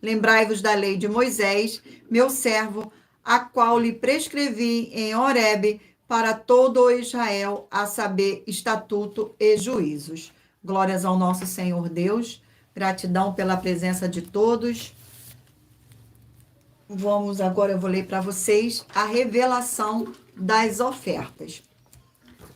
Lembrai-vos da lei de Moisés, meu servo, a qual lhe prescrevi em Horebe para todo o Israel, a saber, estatuto e juízos. Glórias ao nosso Senhor Deus. Gratidão pela presença de todos. Agora eu vou ler para vocês a revelação das ofertas.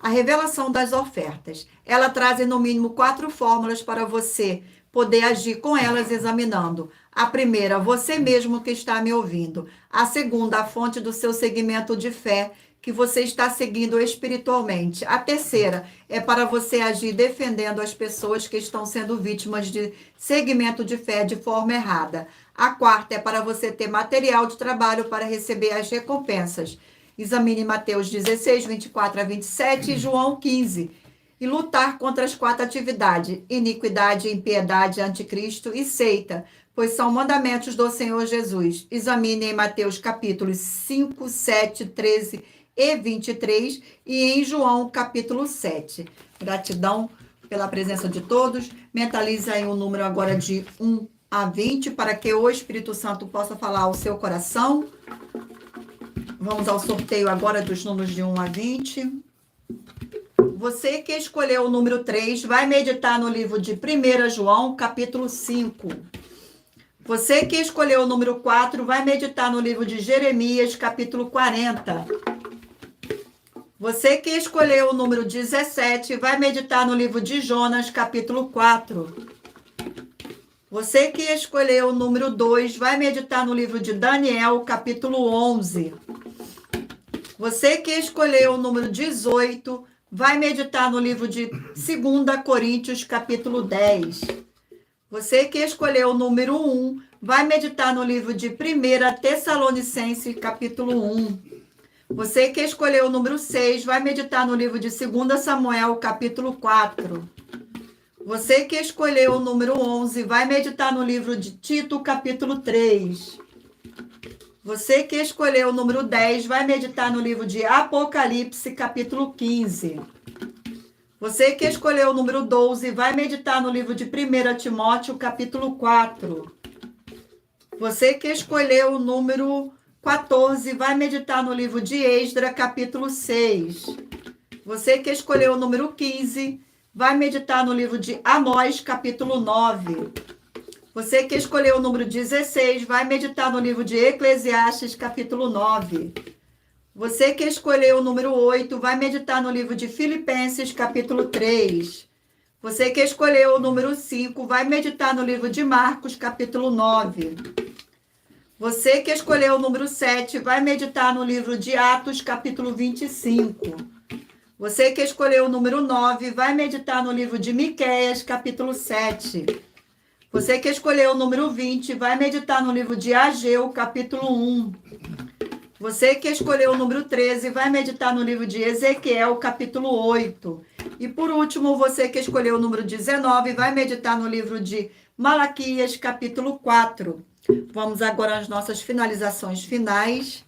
A revelação das ofertas. Ela traz, no mínimo, 4 fórmulas para você poder agir com elas examinando. A primeira, você mesmo que está me ouvindo. A segunda, a fonte do seu segmento de fé que você está seguindo espiritualmente. A terceira é para você agir defendendo as pessoas que estão sendo vítimas de segmento de fé de forma errada. A quarta é para você ter material de trabalho para receber as recompensas. Examine Mateus 16, 24 a 27 e João 15. E lutar contra as 4 atividades: iniquidade, impiedade, anticristo e seita, pois são mandamentos do Senhor Jesus. Examine em Mateus capítulos 5, 7, 13 e 23 e em João capítulo 7. Gratidão pela presença de todos. Mentalize aí um número agora de 1 a 20 para que o Espírito Santo possa falar ao seu coração. Vamos ao sorteio agora dos números de 1 a 20. Você que escolheu o número 3 vai meditar no livro de 1 João, capítulo 5. Você que escolheu o número 4 vai meditar no livro de Jeremias, capítulo 40. Você que escolheu o número 17 vai meditar no livro de Jonas, capítulo 4. Você que escolheu o número 2 vai meditar no livro de Daniel, capítulo 11. Você que escolheu o número 18 vai meditar no livro de 2 Coríntios, capítulo 10. Você que escolheu o número 1 vai meditar no livro de 1 Tessalonicenses, capítulo 1. Você que escolheu o número 6 vai meditar no livro de 2 Samuel, capítulo 4. Você que escolheu o número 11 vai meditar no livro de Tito, capítulo 3. Você que escolheu o número 10 vai meditar no livro de Apocalipse, capítulo 15. Você que escolheu o número 12 vai meditar no livro de 1 Timóteo, capítulo 4. Você que escolheu o número 14 vai meditar no livro de Esdras, capítulo 6. Você que escolheu o número 15 vai meditar no livro de Amós, capítulo 9. Você que escolheu o número 16 vai meditar no livro de Eclesiastes, capítulo 9. Você que escolheu o número 8 vai meditar no livro de Filipenses, capítulo 3. Você que escolheu o número 5 vai meditar no livro de Marcos, capítulo 9. Você que escolheu o número 7 vai meditar no livro de Atos, capítulo 25. Você que escolheu o número 9 vai meditar no livro de Miqueias, capítulo 7. Você que escolheu o número 20 vai meditar no livro de Ageu, capítulo 1. Você que escolheu o número 13 vai meditar no livro de Ezequiel, capítulo 8. E por último, você que escolheu o número 19 vai meditar no livro de Malaquias, capítulo 4. Vamos agora às nossas finalizações finais.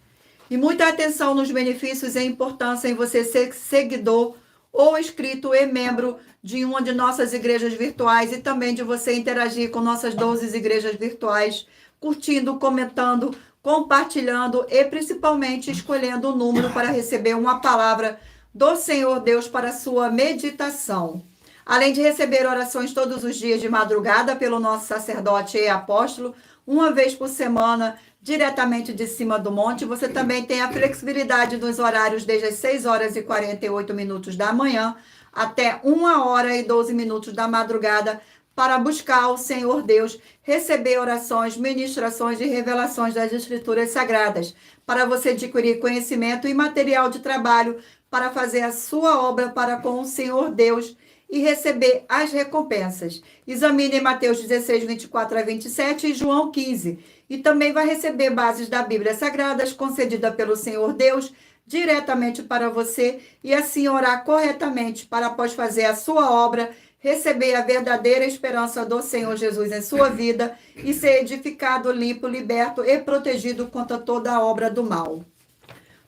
E muita atenção nos benefícios e importância em você ser seguidor ou inscrito e membro de uma de nossas igrejas virtuais e também de você interagir com nossas 12 igrejas virtuais, curtindo, comentando, compartilhando e principalmente escolhendo o número para receber uma palavra do Senhor Deus para a sua meditação. Além de receber orações todos os dias de madrugada pelo nosso sacerdote e apóstolo, uma vez por semana, diretamente de cima do monte, você também tem a flexibilidade dos horários desde as 6 horas e 48 minutos da manhã até 1 hora e 12 minutos da madrugada para buscar o Senhor Deus, receber orações, ministrações e revelações das Escrituras Sagradas, para você adquirir conhecimento e material de trabalho para fazer a sua obra para com o Senhor Deus e receber as recompensas. Examine Mateus 16, 24 a 27 e João 15. E também vai receber bases da Bíblia Sagradas concedida pelo Senhor Deus diretamente para você e assim orar corretamente para após fazer a sua obra, receber a verdadeira esperança do Senhor Jesus em sua vida e ser edificado, limpo, liberto e protegido contra toda a obra do mal.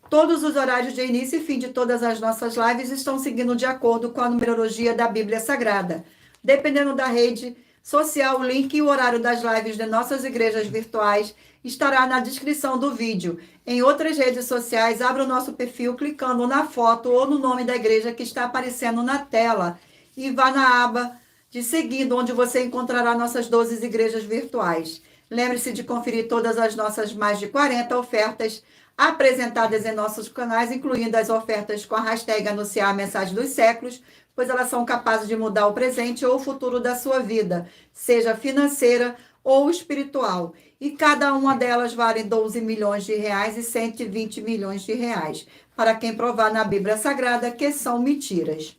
Todos os horários de início e fim de todas as nossas lives estão seguindo de acordo com a numerologia da Bíblia Sagrada. Dependendo da rede social, o link e o horário das lives de nossas igrejas virtuais estará na descrição do vídeo. Em outras redes sociais, abra o nosso perfil clicando na foto ou no nome da igreja que está aparecendo na tela e vá na aba de seguindo, onde você encontrará nossas 12 igrejas virtuais. Lembre-se de conferir todas as nossas mais de 40 ofertas apresentadas em nossos canais, incluindo as ofertas com a hashtag Anunciar a Mensagem dos Séculos, pois elas são capazes de mudar o presente ou o futuro da sua vida, seja financeira ou espiritual. E cada uma delas vale 12 milhões de reais e 120 milhões de reais, para quem provar na Bíblia Sagrada que são mentiras.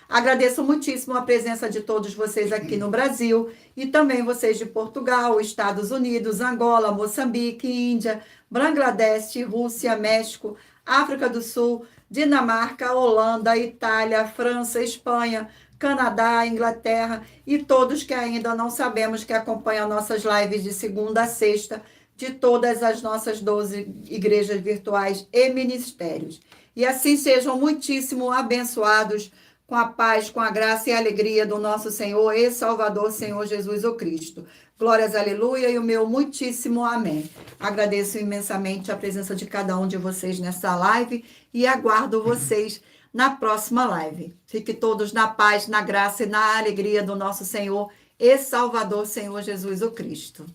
Agradeço muitíssimo a presença de todos vocês aqui no Brasil e também vocês de Portugal, Estados Unidos, Angola, Moçambique, Índia, Bangladesh, Rússia, México, África do Sul, Dinamarca, Holanda, Itália, França, Espanha, Canadá, Inglaterra e todos que ainda não sabemos que acompanham nossas lives de segunda a sexta de todas as nossas 12 igrejas virtuais e ministérios. E assim sejam muitíssimo abençoados com a paz, com a graça e a alegria do nosso Senhor e Salvador, Senhor Jesus o Cristo. Glórias, aleluia, e o meu muitíssimo amém. Agradeço imensamente a presença de cada um de vocês nessa live e aguardo vocês na próxima live. Fiquem todos na paz, na graça e na alegria do nosso Senhor e Salvador, Senhor Jesus o Cristo.